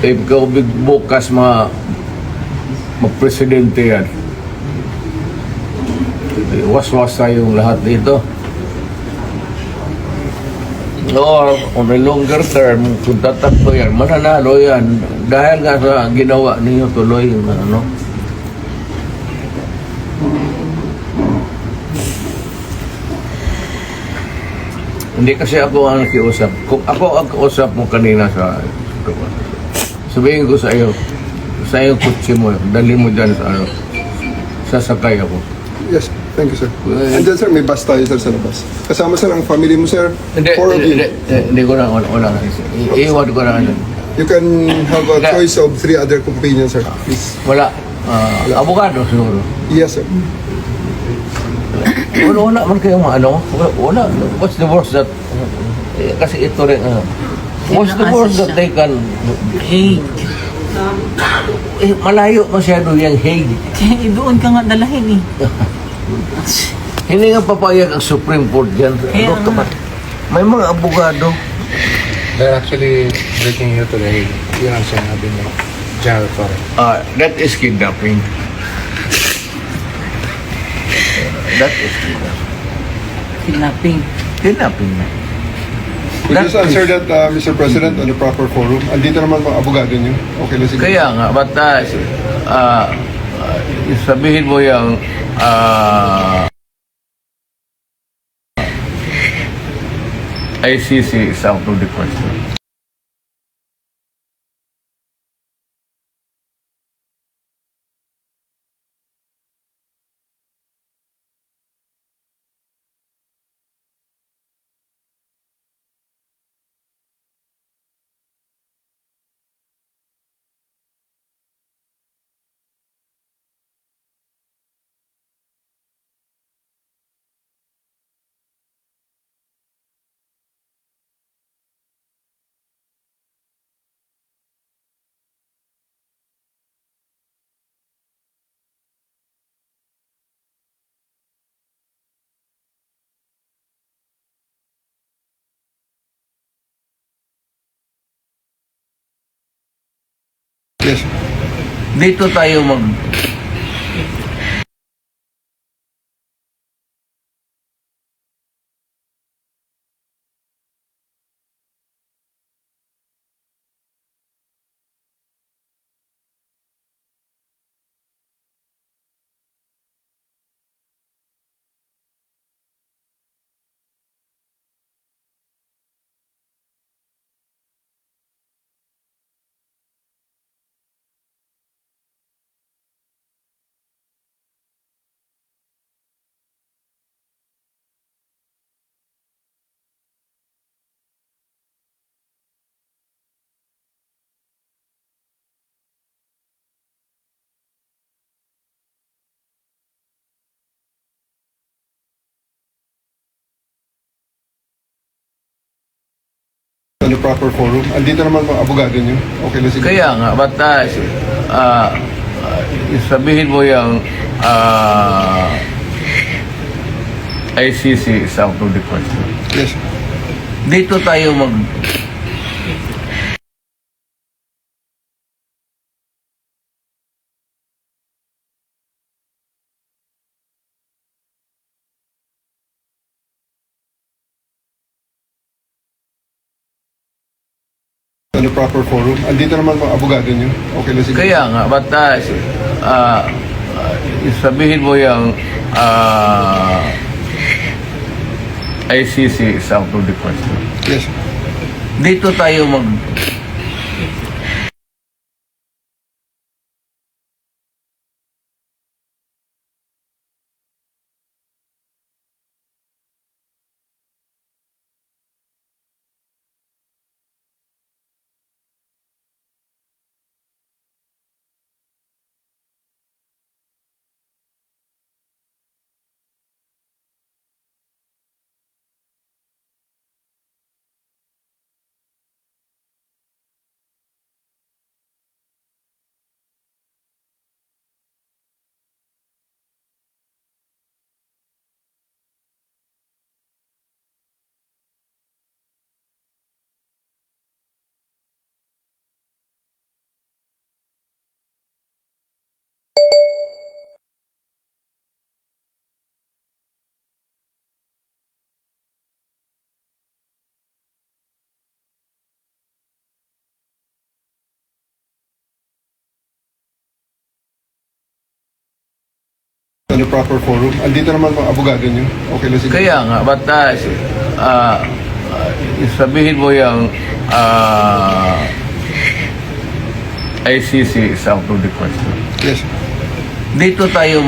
ikaw bukas magpresidente yan, waswas tayong lahat dito. Or on a longer term, kung tatakbo yan, mananalo yan. Dahil nga sa ginawa ninyo tuloy yung ano. Hindi kasi ako ang nakiusap. Kung ako ang kausap mo kanina sabihin ko sa iyo kutsi mo, dali mo dyan sa ano, sasakay ako. Yes, thank you, sir. And then, sir, may bus tayo, sir, sa labas. Kasama, sir, ang family mo, sir. Hindi ko na, wala na. Iiwan ko na. You can have a choice of 3 other companions, sir. Please. Wala. Abogado siguro. Yes, sir. Wala man kayong ano. Wala. What's the worst that... kasi ito rin... what's the worst that they can... Hague. Malayo masyado yung Hague. Kaya doon ka nga dalahin eh. Hindi nga papayag ang Supreme Court dyan. Kaya nga. May mga abogado. They're actually breaking you to the Hague. Yun ang sinabi ni General Torre. That is kidnapping. That is kidnapping. Kidnapping. We just answer that, Mr. President, on the proper forum. Andito naman mga abogado niyo. Okay na sige. Kaya nga, but sabihin mo yung ICC is out of the question. Yes. Dito tayo On the proper forum. Andito naman mga abogado niyo. Okay na sige. Kaya nga, but sabihin mo yung ICC is out of the question. Yes. Dito tayo On the proper forum. Andito naman mga abogado niyo. Okay na sige. Kaya nga, but sabihin mo yung ICC is out of the question. Yes. Dito tayo on the proper forum. Andito naman mga abogado niyo. Okay lang siguro. Kaya nga, but sabihin mo yung ICC is out of the question. Yes. Dito tayo